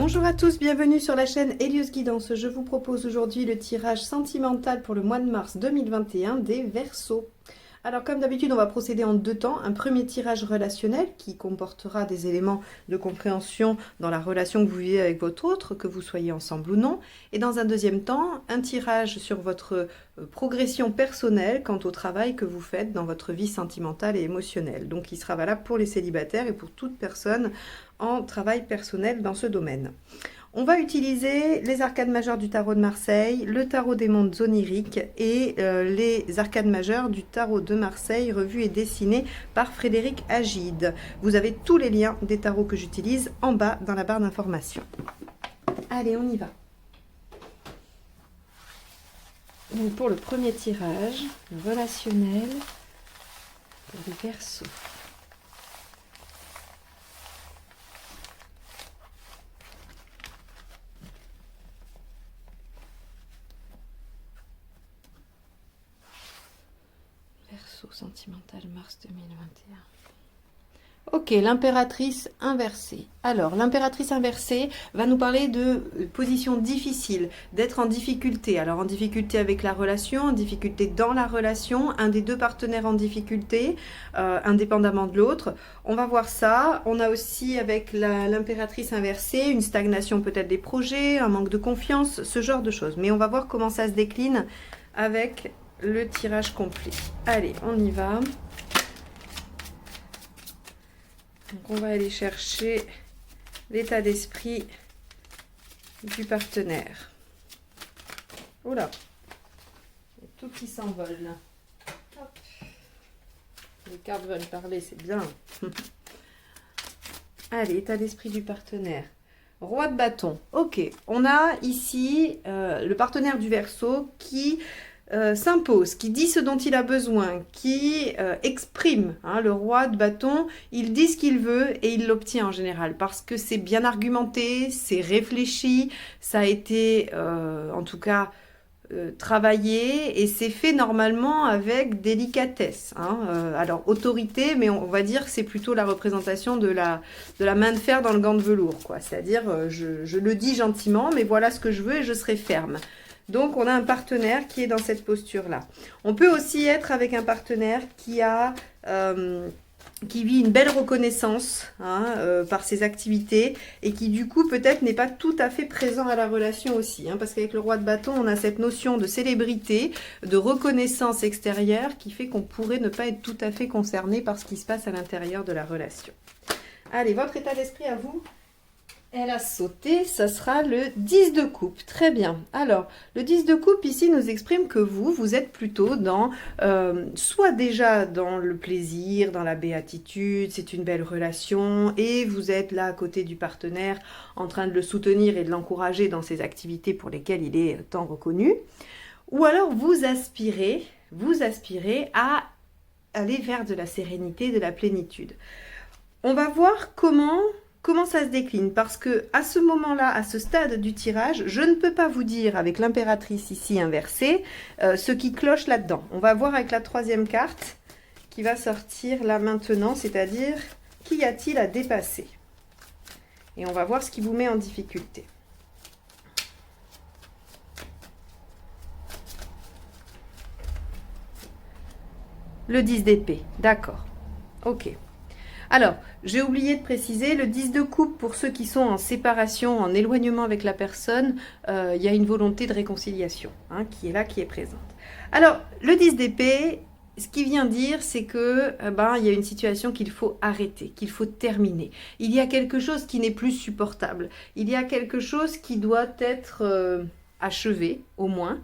Bonjour à tous, bienvenue sur la chaîne Elios Guidance. Je vous propose aujourd'hui le tirage sentimental pour le mois de mars 2021 des Verseaux. Alors comme d'habitude, on va procéder en deux temps. Un premier tirage relationnel qui comportera des éléments de compréhension dans la relation que vous vivez avec votre autre, que vous soyez ensemble ou non. Et dans un deuxième temps, un tirage sur votre progression personnelle quant au travail que vous faites dans votre vie sentimentale et émotionnelle. Donc il sera valable pour les célibataires et pour toute personne en travail personnel dans ce domaine. On va utiliser les arcades majeures du tarot de Marseille, le tarot des mondes oniriques et les arcades majeures du tarot de Marseille, revues et dessinées par Frédéric Agide. Vous avez tous les liens des tarots que j'utilise en bas dans la barre d'information. Allez, on y va. Donc pour le premier tirage, le relationnel pour les Verseaux. Verseau sentimental mars 2021. Ok, l'impératrice inversée. Alors, l'impératrice inversée va nous parler de positions difficiles, d'être en difficulté. Alors, en difficulté avec la relation, en difficulté dans la relation, un des deux partenaires en difficulté, indépendamment de l'autre. On va voir ça. On a aussi avec l'impératrice inversée une stagnation peut-être des projets, un manque de confiance, ce genre de choses. Mais on va voir comment ça se décline avec le tirage complet. Allez, on y va. Donc on va aller chercher l'état d'esprit du partenaire. Oula, il y a tout qui s'envole là. Hop. Les cartes veulent parler, c'est bien. Allez, état d'esprit du partenaire. Roi de bâton. Ok, on a ici le partenaire du Verseau qui s'impose, qui dit ce dont il a besoin, qui exprime, hein, le roi de bâton, il dit ce qu'il veut et il l'obtient en général parce que c'est bien argumenté, c'est réfléchi, ça a été en tout cas travaillé et c'est fait normalement avec délicatesse, hein. Alors autorité, mais on va dire que c'est plutôt la représentation de la main de fer dans le gant de velours, quoi. C'est-à-dire je le dis gentiment, mais voilà ce que je veux et je serai ferme. Donc, on a un partenaire qui est dans cette posture-là. On peut aussi être avec un partenaire qui vit une belle reconnaissance, hein, par ses activités et qui, du coup, peut-être n'est pas tout à fait présent à la relation aussi. Hein, parce qu'avec le roi de bâton, on a cette notion de célébrité, de reconnaissance extérieure qui fait qu'on pourrait ne pas être tout à fait concerné par ce qui se passe à l'intérieur de la relation. Allez, votre état d'esprit à vous ? Elle a sauté, ça sera le 10 de coupe. Très bien. Alors, le 10 de coupe ici nous exprime que vous êtes plutôt dans, soit déjà dans le plaisir, dans la béatitude, c'est une belle relation et vous êtes là à côté du partenaire en train de le soutenir et de l'encourager dans ses activités pour lesquelles il est tant reconnu. Ou alors vous aspirez à aller vers de la sérénité, de la plénitude. On va voir comment ça se décline, parce que à ce moment-là, à ce stade du tirage, je ne peux pas vous dire avec l'impératrice ici inversée ce qui cloche là-dedans. On va voir avec la troisième carte qui va sortir là maintenant, c'est-à-dire qu'y a-t-il à dépasser? Et on va voir ce qui vous met en difficulté. Le 10 d'épée, d'accord, ok. Alors, j'ai oublié de préciser, le 10 de coupe, pour ceux qui sont en séparation, en éloignement avec la personne, il y a une volonté de réconciliation, hein, qui est là, qui est présente. Alors, le 10 d'épée, ce qui vient dire, c'est que il y a une situation qu'il faut arrêter, qu'il faut terminer. Il y a quelque chose qui n'est plus supportable. Il y a quelque chose qui doit être achevé, au moins.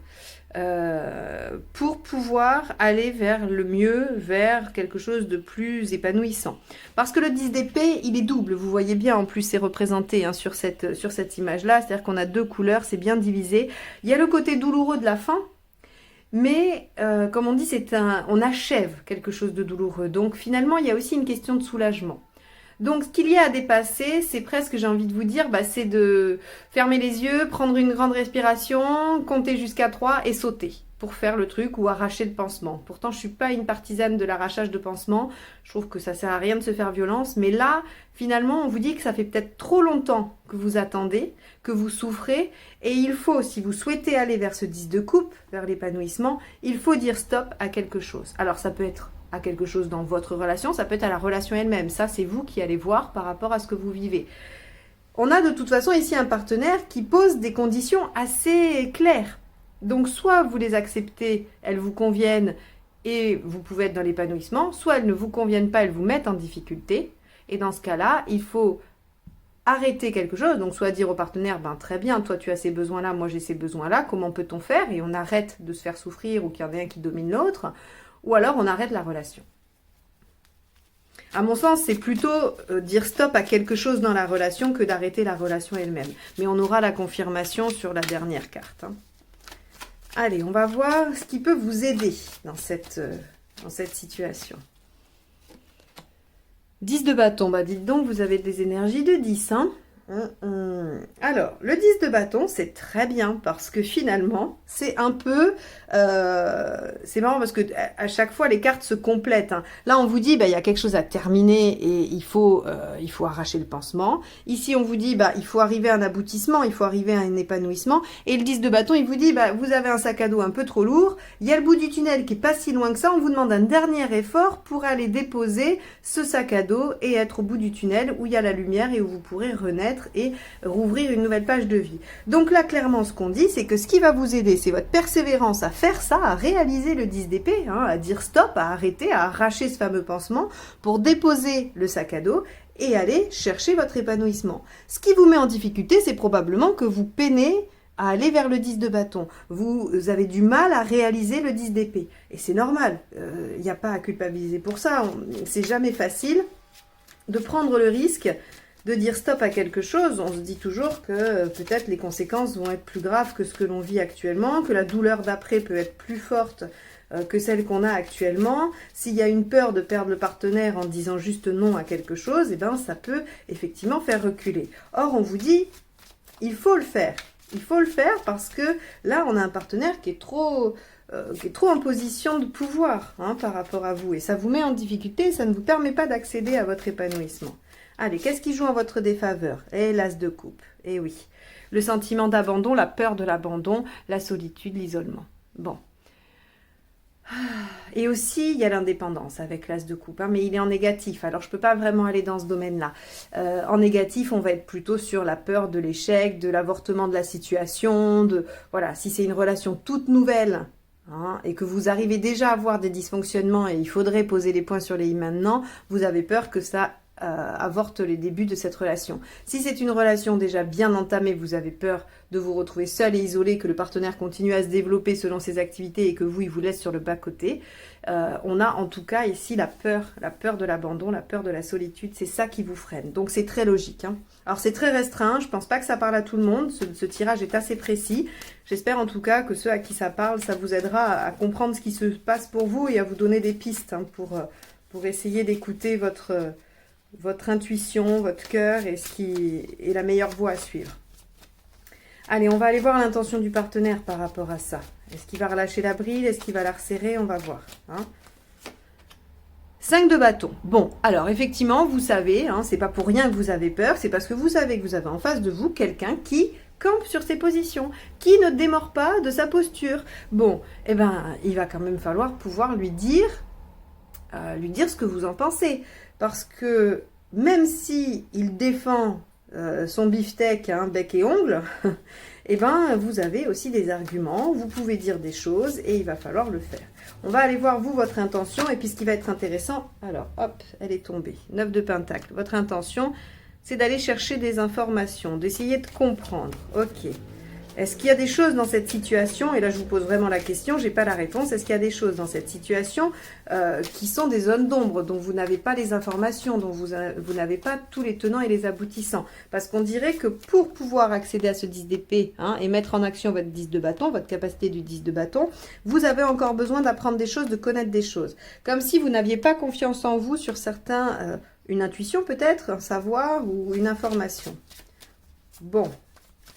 Pour pouvoir aller vers le mieux, vers quelque chose de plus épanouissant. Parce que le 10 d'épée, il est double, vous voyez bien, en plus c'est représenté, hein, sur cette image-là, c'est-à-dire qu'on a deux couleurs, c'est bien divisé. Il y a le côté douloureux de la fin, mais comme on dit, on achève quelque chose de douloureux. Donc finalement, il y a aussi une question de soulagement. Donc, ce qu'il y a à dépasser, c'est presque, j'ai envie de vous dire, c'est de fermer les yeux, prendre une grande respiration, compter jusqu'à 3 et sauter pour faire le truc ou arracher le pansement. Pourtant, je suis pas une partisane de l'arrachage de pansement. Je trouve que ça sert à rien de se faire violence. Mais là, finalement, on vous dit que ça fait peut-être trop longtemps que vous attendez, que vous souffrez. Et il faut, si vous souhaitez aller vers ce 10 de coupe, vers l'épanouissement, il faut dire stop à quelque chose. Alors, ça peut être à quelque chose dans votre relation, ça peut être à la relation elle-même. Ça, c'est vous qui allez voir par rapport à ce que vous vivez. On a de toute façon ici un partenaire qui pose des conditions assez claires. Donc, soit vous les acceptez, elles vous conviennent et vous pouvez être dans l'épanouissement, soit elles ne vous conviennent pas, elles vous mettent en difficulté. Et dans ce cas-là, il faut arrêter quelque chose. Donc, soit dire au partenaire, ben très bien, toi tu as ces besoins-là, moi j'ai ces besoins-là, comment peut-on faire? Et on arrête de se faire souffrir ou qu'il y en ait un qui domine l'autre. Ou alors on arrête la relation. À mon sens, c'est plutôt dire stop à quelque chose dans la relation que d'arrêter la relation elle-même. Mais on aura la confirmation sur la dernière carte. Allez, on va voir ce qui peut vous aider dans cette situation. 10 de bâton, bah dites donc, vous avez des énergies de 10, hein. Alors, le 10 de bâton, c'est très bien parce que finalement, c'est un peu... c'est marrant parce que à chaque fois, les cartes se complètent. Hein. Là, on vous dit, bah, il y a quelque chose à terminer et il faut arracher le pansement. Ici, on vous dit, bah, il faut arriver à un aboutissement, il faut arriver à un épanouissement. Et le 10 de bâton, il vous dit, bah, vous avez un sac à dos un peu trop lourd, il y a le bout du tunnel qui est pas si loin que ça, on vous demande un dernier effort pour aller déposer ce sac à dos et être au bout du tunnel où il y a la lumière et où vous pourrez renaître et rouvrir une nouvelle page de vie. Donc là, clairement, ce qu'on dit, c'est que ce qui va vous aider, c'est votre persévérance à faire ça, à réaliser le 10 d'épée, hein, à dire stop, à arrêter, à arracher ce fameux pansement pour déposer le sac à dos et aller chercher votre épanouissement. Ce qui vous met en difficulté, c'est probablement que vous peinez à aller vers le 10 de bâton. Vous avez du mal à réaliser le 10 d'épée. Et c'est normal, il n'y a pas à culpabiliser pour ça. C'est jamais facile de prendre le risque de dire stop à quelque chose. On se dit toujours que peut-être les conséquences vont être plus graves que ce que l'on vit actuellement, que la douleur d'après peut être plus forte que celle qu'on a actuellement. S'il y a une peur de perdre le partenaire en disant juste non à quelque chose, eh ben, ça peut effectivement faire reculer. Or, on vous dit, il faut le faire. Il faut le faire parce que là, on a un partenaire qui est trop en position de pouvoir hein, par rapport à vous. Et ça vous met en difficulté, ça ne vous permet pas d'accéder à votre épanouissement. Allez, qu'est-ce qui joue en votre défaveur? Et l'as de coupe. Eh oui. Le sentiment d'abandon, la peur de l'abandon, la solitude, l'isolement. Bon. Et aussi, il y a l'indépendance avec l'as de coupe, hein, mais il est en négatif. Alors, je ne peux pas vraiment aller dans ce domaine-là. En négatif, on va être plutôt sur la peur de l'échec, de l'avortement de la situation. Voilà, si c'est une relation toute nouvelle hein, et que vous arrivez déjà à avoir des dysfonctionnements et il faudrait poser les points sur les i maintenant, vous avez peur que ça avorte les débuts de cette relation. Si c'est une relation déjà bien entamée, vous avez peur de vous retrouver seul et isolé, que le partenaire continue à se développer selon ses activités et que vous, il vous laisse sur le bas-côté. On a en tout cas ici la peur de l'abandon, la peur de la solitude, c'est ça qui vous freine. Donc c'est très logique. Hein. Alors c'est très restreint, je pense pas que ça parle à tout le monde, ce tirage est assez précis. J'espère en tout cas que ceux à qui ça parle, ça vous aidera à comprendre ce qui se passe pour vous et à vous donner des pistes hein, pour essayer d'écouter votre intuition, votre cœur et ce qui est la meilleure voie à suivre. Allez, on va aller voir l'intention du partenaire par rapport à ça. Est-ce qu'il va relâcher la bride? Est-ce qu'il va la resserrer? On va voir. Hein. 5 de bâton. Bon, alors effectivement, vous savez, hein, c'est pas pour rien que vous avez peur, c'est parce que vous savez que vous avez en face de vous quelqu'un qui campe sur ses positions, qui ne démord pas de sa posture. Bon, eh ben, il va quand même falloir pouvoir lui dire ce que vous en pensez. Parce que même si il défend son beefsteak, hein, bec et ongles, eh ben, vous avez aussi des arguments, vous pouvez dire des choses et il va falloir le faire. On va aller voir, vous, votre intention. Et puis, ce qui va être intéressant, alors, hop, elle est tombée. 9 de pentacle. Votre intention, c'est d'aller chercher des informations, d'essayer de comprendre. Ok. Est-ce qu'il y a des choses dans cette situation, et là je vous pose vraiment la question, je n'ai pas la réponse, est-ce qu'il y a des choses dans cette situation qui sont des zones d'ombre, dont vous n'avez pas les informations, dont vous n'avez pas tous les tenants et les aboutissants? Parce qu'on dirait que pour pouvoir accéder à ce 10 d'épée hein, et mettre en action votre 10 de bâton, votre capacité du 10 de bâton, vous avez encore besoin d'apprendre des choses, de connaître des choses. Comme si vous n'aviez pas confiance en vous sur certains, une intuition peut-être, un savoir ou une information. Bon.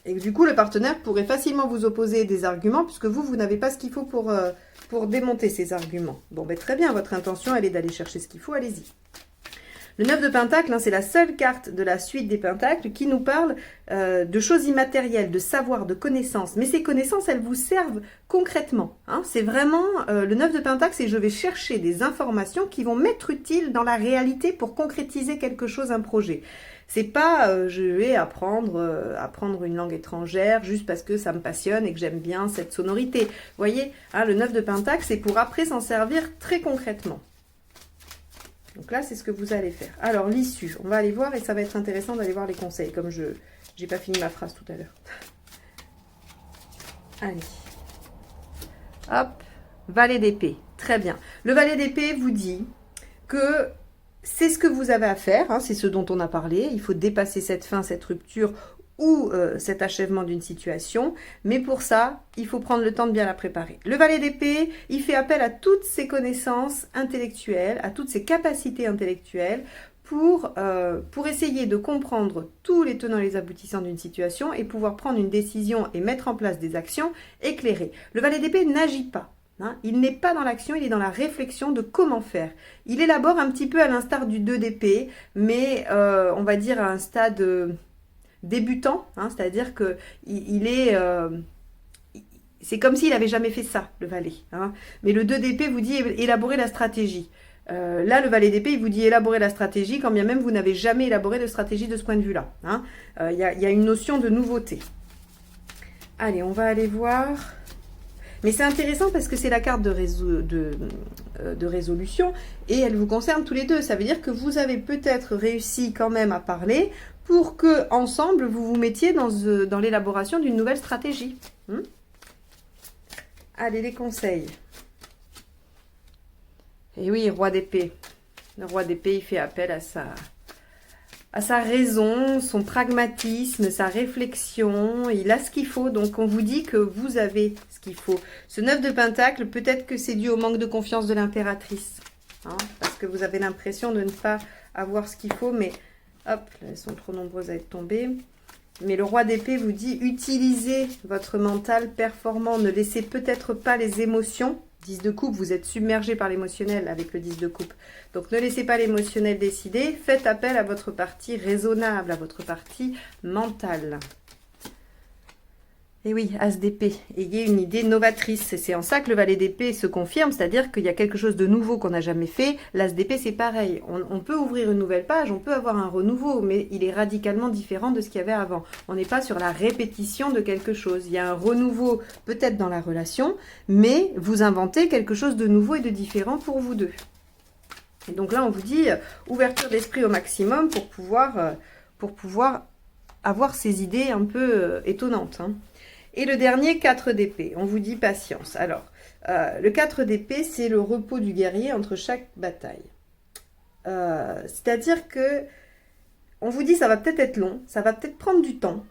Et du coup, le partenaire pourrait facilement vous opposer des arguments, puisque vous n'avez pas ce qu'il faut pour démonter ces arguments. Bon, ben, très bien, votre intention, elle est d'aller chercher ce qu'il faut, allez-y. Le 9 de Pentacle, hein, c'est la seule carte de la suite des Pentacles qui nous parle de choses immatérielles, de savoir, de connaissances. Mais ces connaissances, elles vous servent concrètement. Hein. C'est vraiment, le 9 de Pentacle, c'est je vais chercher des informations qui vont m'être utiles dans la réalité pour concrétiser quelque chose, un projet. C'est pas je vais apprendre une langue étrangère juste parce que ça me passionne et que j'aime bien cette sonorité. Vous voyez, hein, le 9 de Pentacle, c'est pour après s'en servir très concrètement. Donc là, c'est ce que vous allez faire. Alors, l'issue, on va aller voir et ça va être intéressant d'aller voir les conseils, comme je n'ai pas fini ma phrase tout à l'heure. Allez. Hop, valet d'épée. Très bien. Le valet d'épée vous dit que c'est ce que vous avez à faire, hein, c'est ce dont on a parlé. Il faut dépasser cette fin, cette rupture ou cet achèvement d'une situation, mais pour ça, il faut prendre le temps de bien la préparer. Le valet d'épée, il fait appel à toutes ses connaissances intellectuelles, à toutes ses capacités intellectuelles pour essayer de comprendre tous les tenants et les aboutissants d'une situation et pouvoir prendre une décision et mettre en place des actions éclairées. Le valet d'épée n'agit pas. Hein, il n'est pas dans l'action, il est dans la réflexion de comment faire. Il élabore un petit peu à l'instar du 2 d'épée, mais on va dire à un stade débutant, hein, c'est-à-dire que c'est comme s'il n'avait jamais fait ça, le valet. Hein. Mais le 2 d'épée vous dit élaborer la stratégie. Là, le valet d'épée, il vous dit élaborer la stratégie, quand bien même vous n'avez jamais élaboré de stratégie de ce point de vue-là. Hein. Y a une notion de nouveauté. Allez, on va aller voir. Mais c'est intéressant parce que c'est la carte de résolution et elle vous concerne tous les deux. Ça veut dire que vous avez peut-être réussi quand même à parler pour que ensemble vous vous mettiez dans l'élaboration d'une nouvelle stratégie. Allez, les conseils. Et oui, roi d'épée. Le roi d'épée, il fait appel à sa raison, son pragmatisme, sa réflexion. Il a ce qu'il faut, donc on vous dit que vous avez ce qu'il faut. Ce 9 de Pentacle, peut-être que c'est dû au manque de confiance de l'impératrice. Hein, parce que vous avez l'impression de ne pas avoir ce qu'il faut, mais hop, là, elles sont trop nombreuses à être tombées. Mais le roi d'épée vous dit, utilisez votre mental performant, ne laissez peut-être pas les émotions. 10 de coupe, vous êtes submergé par l'émotionnel avec le 10 de coupe. Donc ne laissez pas l'émotionnel décider, faites appel à votre partie raisonnable, à votre partie mentale. Et oui, as d'épée, ayez une idée novatrice. C'est en ça que le valet d'épée se confirme, c'est-à-dire qu'il y a quelque chose de nouveau qu'on n'a jamais fait. L'as d'épée, c'est pareil. On peut ouvrir une nouvelle page, on peut avoir un renouveau, mais il est radicalement différent de ce qu'il y avait avant. On n'est pas sur la répétition de quelque chose. Il y a un renouveau peut-être dans la relation, mais vous inventez quelque chose de nouveau et de différent pour vous deux. Et donc là, on vous dit ouverture d'esprit au maximum pour pouvoir avoir ces idées un peu étonnantes. Hein. Et le dernier, 4 d'épée. On vous dit patience. Alors, le 4 d'épée, c'est le repos du guerrier entre chaque bataille. C'est-à-dire que, on vous dit, ça va peut-être être long, ça va peut-être prendre du temps.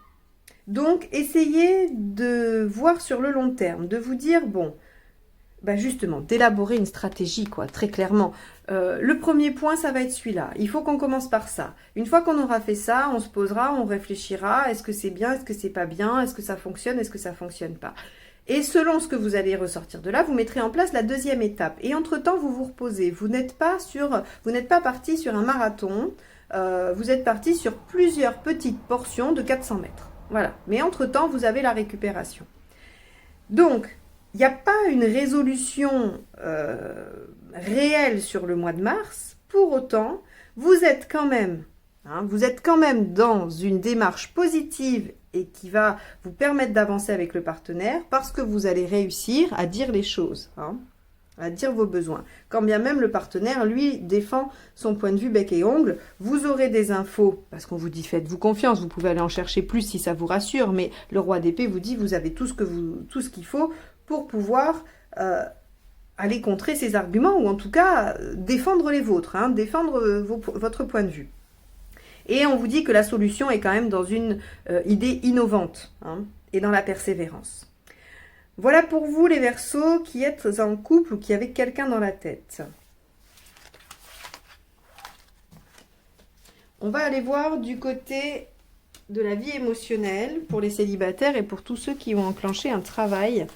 Donc, essayez de voir sur le long terme, de vous dire, bon, bah justement, d'élaborer une stratégie, quoi, très clairement. Le premier point, ça va être celui-là. Il faut qu'on commence par ça. Une fois qu'on aura fait ça, on se posera, on réfléchira. Est-ce que c'est bien? Est-ce que c'est pas bien? Est-ce que ça fonctionne? Est-ce que ça fonctionne pas? Et selon ce que vous allez ressortir de là, vous mettrez en place la deuxième étape. Et entre-temps, vous vous reposez. Vous n'êtes pas parti sur un marathon. Vous êtes parti sur plusieurs petites portions de 400 mètres. Voilà. Mais entre-temps, vous avez la récupération. Donc, il n'y a pas une résolution réelle sur le mois de mars. Pour autant, vous êtes quand même dans une démarche positive et qui va vous permettre d'avancer avec le partenaire parce que vous allez réussir à dire les choses, hein, à dire vos besoins. Quand bien même le partenaire, lui, défend son point de vue bec et ongle, vous aurez des infos, parce qu'on vous dit faites-vous confiance, vous pouvez aller en chercher plus si ça vous rassure, mais le roi d'épée vous dit vous avez tout ce qu'il faut pour pouvoir aller contrer ces arguments, ou en tout cas défendre les vôtres, hein, défendre votre point de vue. Et on vous dit que la solution est quand même dans une idée innovante, hein, et dans la persévérance. Voilà pour vous les Verseaux qui êtes en couple ou qui avez quelqu'un dans la tête. On va aller voir du côté de la vie émotionnelle pour les célibataires et pour tous ceux qui ont enclenché un travail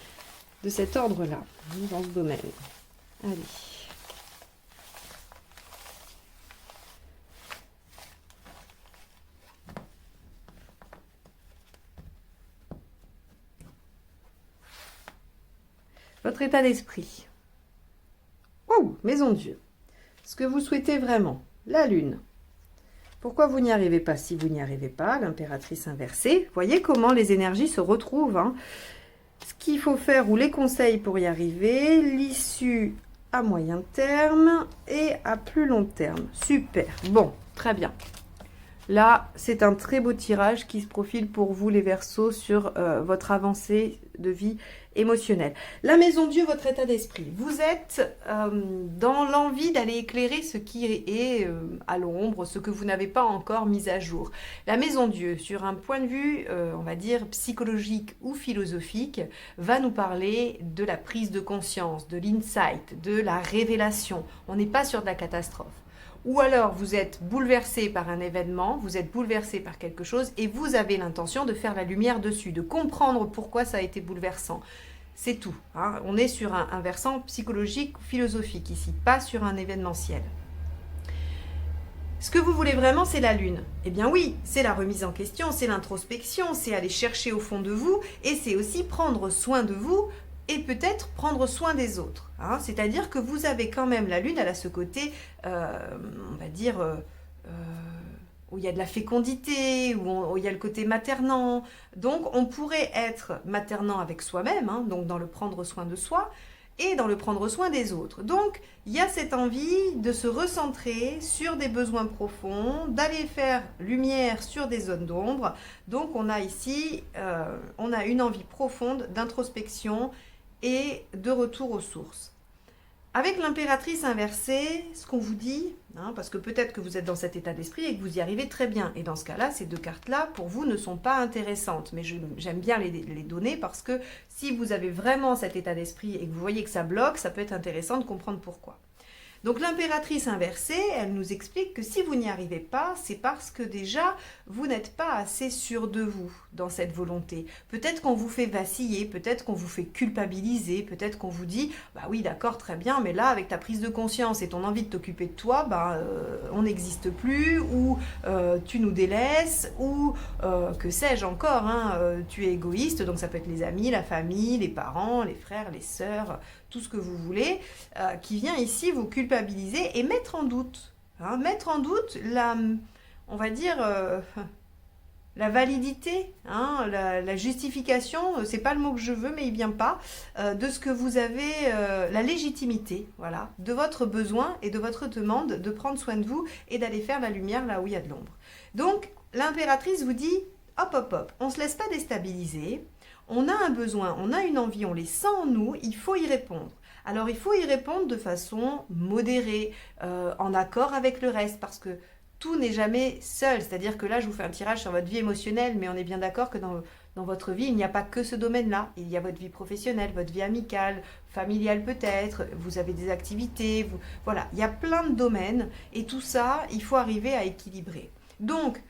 de cet ordre-là, dans ce domaine. Allez. Votre état d'esprit. Waouh, maison Dieu. Ce que vous souhaitez vraiment. La lune. Pourquoi vous n'y arrivez pas? Si vous n'y arrivez pas, l'impératrice inversée. Voyez comment les énergies se retrouvent. Hein. Ce qu'il faut faire ou les conseils pour y arriver. L'issue à moyen terme et à plus long terme. Super. Bon, très bien. Là, c'est un très beau tirage qui se profile pour vous, les Verseaux, sur votre avancée de vie émotionnelle. La maison Dieu, votre état d'esprit. Vous êtes dans l'envie d'aller éclairer ce qui est à l'ombre, ce que vous n'avez pas encore mis à jour. La maison Dieu, sur un point de vue, on va dire, psychologique ou philosophique, va nous parler de la prise de conscience, de l'insight, de la révélation. On n'est pas sur de la catastrophe. Ou alors vous êtes bouleversé par un événement, vous êtes bouleversé par quelque chose et vous avez l'intention de faire la lumière dessus, de comprendre pourquoi ça a été bouleversant. C'est tout. Hein. On est sur un versant psychologique ou philosophique ici, pas sur un événementiel. Ce que vous voulez vraiment, c'est la lune. Eh bien oui, c'est la remise en question, c'est l'introspection, c'est aller chercher au fond de vous et c'est aussi prendre soin de vous et peut-être prendre soin des autres. Hein. C'est-à-dire que vous avez quand même la lune, elle a ce côté, on va dire, où il y a de la fécondité, où il y a le côté maternant. Donc on pourrait être maternant avec soi-même, hein, donc dans le prendre soin de soi, et dans le prendre soin des autres. Donc il y a cette envie de se recentrer sur des besoins profonds, d'aller faire lumière sur des zones d'ombre. Donc on a ici, on a une envie profonde d'introspection et de retour aux sources. Avec l'impératrice inversée, ce qu'on vous dit, hein, parce que peut-être que vous êtes dans cet état d'esprit et que vous y arrivez très bien. Et dans ce cas-là, ces deux cartes-là, pour vous, ne sont pas intéressantes. Mais j'aime bien les donner parce que si vous avez vraiment cet état d'esprit et que vous voyez que ça bloque, ça peut être intéressant de comprendre pourquoi. Donc l'impératrice inversée, elle nous explique que si vous n'y arrivez pas, c'est parce que déjà, vous n'êtes pas assez sûr de vous dans cette volonté. Peut-être qu'on vous fait vaciller, peut-être qu'on vous fait culpabiliser, peut-être qu'on vous dit « Bah oui, d'accord, très bien, mais là, avec ta prise de conscience et ton envie de t'occuper de toi, on n'existe plus, ou tu nous délaisses, ou que sais-je encore, hein, tu es égoïste, donc ça peut être les amis, la famille, les parents, les frères, les sœurs, tout ce que vous voulez, qui vient ici vous culpabiliser et mettre en doute. Hein, mettre en doute on va dire, la validité, hein, la justification, c'est pas le mot que je veux, mais il vient pas, de ce que vous avez, la légitimité, voilà, de votre besoin et de votre demande de prendre soin de vous et d'aller faire la lumière là où il y a de l'ombre. Donc, l'impératrice vous dit, hop, hop, hop, on ne se laisse pas déstabiliser. On a un besoin, on a une envie, on les sent en nous, il faut y répondre. Alors il faut y répondre de façon modérée, en accord avec le reste, parce que tout n'est jamais seul. C'est-à-dire que là, je vous fais un tirage sur votre vie émotionnelle, mais on est bien d'accord que dans votre vie, il n'y a pas que ce domaine-là. Il y a votre vie professionnelle, votre vie amicale, familiale peut-être, vous avez des activités, voilà, il y a plein de domaines, et tout ça, il faut arriver à équilibrer. Donc,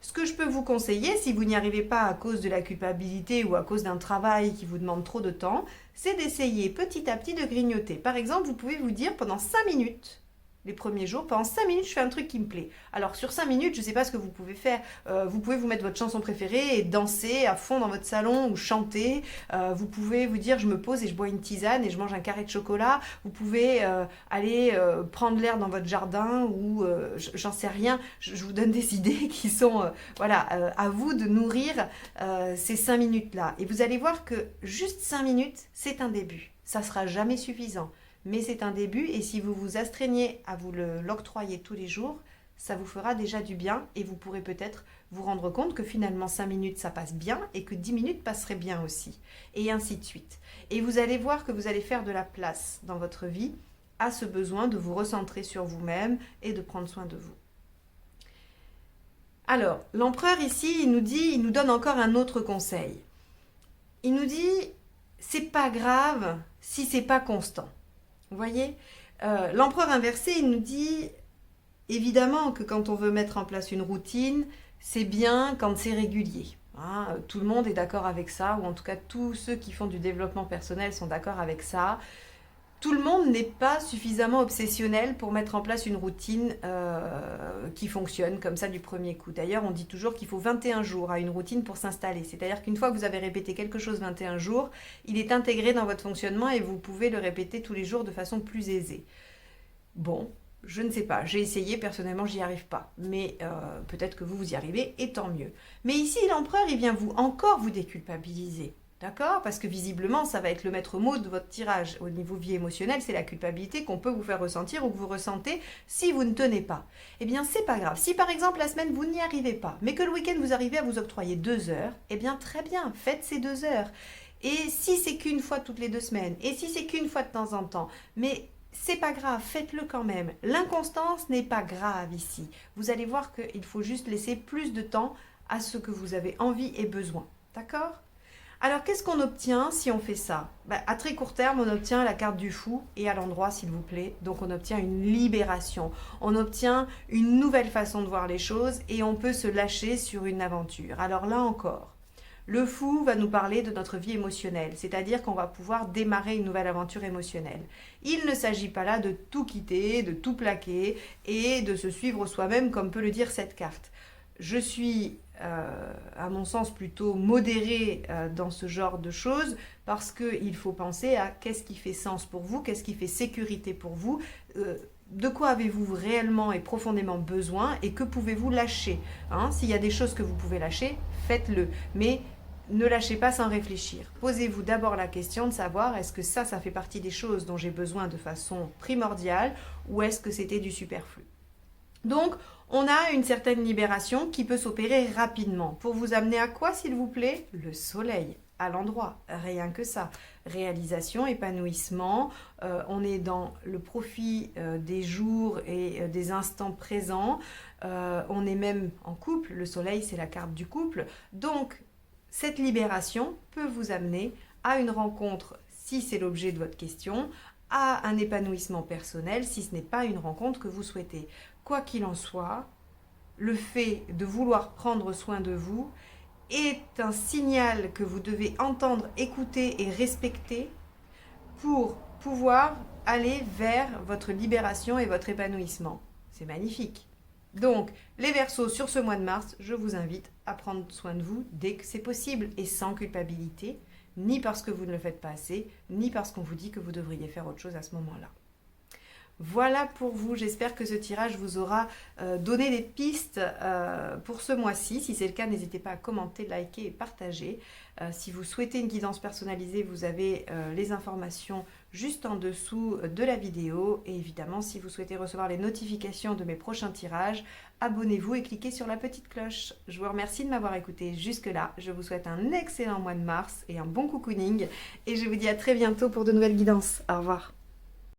ce que je peux vous conseiller, si vous n'y arrivez pas à cause de la culpabilité ou à cause d'un travail qui vous demande trop de temps, c'est d'essayer petit à petit de grignoter. Par exemple, vous pouvez vous dire pendant 5 minutes, les premiers jours, pendant 5 minutes, je fais un truc qui me plaît. Alors sur 5 minutes, je ne sais pas ce que vous pouvez faire. Vous pouvez vous mettre votre chanson préférée et danser à fond dans votre salon ou chanter. Vous pouvez vous dire, je me pose et je bois une tisane et je mange un carré de chocolat. Vous pouvez aller prendre l'air dans votre jardin ou j'en sais rien. Je vous donne des idées qui sont, voilà, à vous de nourrir ces 5 minutes-là. Et vous allez voir que juste 5 minutes, c'est un début. Ça ne sera jamais suffisant. Mais c'est un début et si vous vous astreignez à vous l'octroyer tous les jours, ça vous fera déjà du bien et vous pourrez peut-être vous rendre compte que finalement 5 minutes ça passe bien et que 10 minutes passeraient bien aussi. Et ainsi de suite. Et vous allez voir que vous allez faire de la place dans votre vie à ce besoin de vous recentrer sur vous-même et de prendre soin de vous. Alors, l'empereur ici, il nous donne encore un autre conseil. Il nous dit, c'est pas grave si c'est pas constant. Vous voyez, l'empereur inversé, il nous dit évidemment que quand on veut mettre en place une routine, c'est bien quand c'est régulier. Hein. Tout le monde est d'accord avec ça, ou en tout cas tous ceux qui font du développement personnel sont d'accord avec ça. Tout le monde n'est pas suffisamment obsessionnel pour mettre en place une routine qui fonctionne comme ça du premier coup. D'ailleurs, on dit toujours qu'il faut 21 jours à une routine pour s'installer. C'est-à-dire qu'une fois que vous avez répété quelque chose 21 jours, il est intégré dans votre fonctionnement et vous pouvez le répéter tous les jours de façon plus aisée. Bon, je ne sais pas, j'ai essayé, personnellement j'y arrive pas, mais peut-être que vous y arrivez et tant mieux. Mais ici l'empereur il vient encore vous déculpabiliser, d'accord? Parce que visiblement ça va être le maître mot de votre tirage. Au niveau vie émotionnelle, c'est la culpabilité qu'on peut vous faire ressentir ou que vous ressentez si vous ne tenez pas. Eh bien c'est pas grave, si par exemple la semaine vous n'y arrivez pas, mais que le week-end vous arrivez à vous octroyer 2 heures, eh bien très bien, faites ces 2 heures. Et si c'est qu'une fois toutes les 2 semaines, et si c'est qu'une fois de temps en temps, mais c'est pas grave, faites-le quand même. L'inconstance n'est pas grave ici. Vous allez voir qu'il faut juste laisser plus de temps à ce que vous avez envie et besoin. D'accord? Alors, qu'est-ce qu'on obtient si on fait ça? À très court terme, on obtient la carte du fou et à l'endroit, s'il vous plaît. Donc, on obtient une libération. On obtient une nouvelle façon de voir les choses et on peut se lâcher sur une aventure. Alors là encore, le fou va nous parler de notre vie émotionnelle, c'est-à-dire qu'on va pouvoir démarrer une nouvelle aventure émotionnelle. Il ne s'agit pas là de tout quitter, de tout plaquer et de se suivre soi-même comme peut le dire cette carte. Je suis, à mon sens, plutôt modérée dans ce genre de choses parce qu'il faut penser à qu'est-ce qui fait sens pour vous, qu'est-ce qui fait sécurité pour vous, de quoi avez-vous réellement et profondément besoin et que pouvez-vous lâcher. Hein? S'il y a des choses que vous pouvez lâcher, faites-le. Mais ne lâchez pas sans réfléchir. Posez-vous d'abord la question de savoir est-ce que ça fait partie des choses dont j'ai besoin de façon primordiale ou est-ce que c'était du superflu. Donc, on a une certaine libération qui peut s'opérer rapidement. Pour vous amener à quoi, s'il vous plaît? Le soleil, à l'endroit, rien que ça. Réalisation, épanouissement, on est dans le profit des jours et des instants présents. On est même en couple, le soleil c'est la carte du couple. Donc, cette libération peut vous amener à une rencontre, si c'est l'objet de votre question, à un épanouissement personnel, si ce n'est pas une rencontre que vous souhaitez. Quoi qu'il en soit, le fait de vouloir prendre soin de vous est un signal que vous devez entendre, écouter et respecter pour pouvoir aller vers votre libération et votre épanouissement. C'est magnifique. Donc, les Verseaux, sur ce mois de mars, je vous invite à prendre soin de vous dès que c'est possible et sans culpabilité, ni parce que vous ne le faites pas assez, ni parce qu'on vous dit que vous devriez faire autre chose à ce moment-là. Voilà pour vous, j'espère que ce tirage vous aura donné des pistes pour ce mois-ci. Si c'est le cas, n'hésitez pas à commenter, liker et partager. Si vous souhaitez une guidance personnalisée, vous avez les informations juste en dessous de la vidéo. Et évidemment, si vous souhaitez recevoir les notifications de mes prochains tirages, abonnez-vous et cliquez sur la petite cloche. Je vous remercie de m'avoir écouté jusque-là. Je vous souhaite un excellent mois de mars et un bon cocooning. Et je vous dis à très bientôt pour de nouvelles guidances. Au revoir.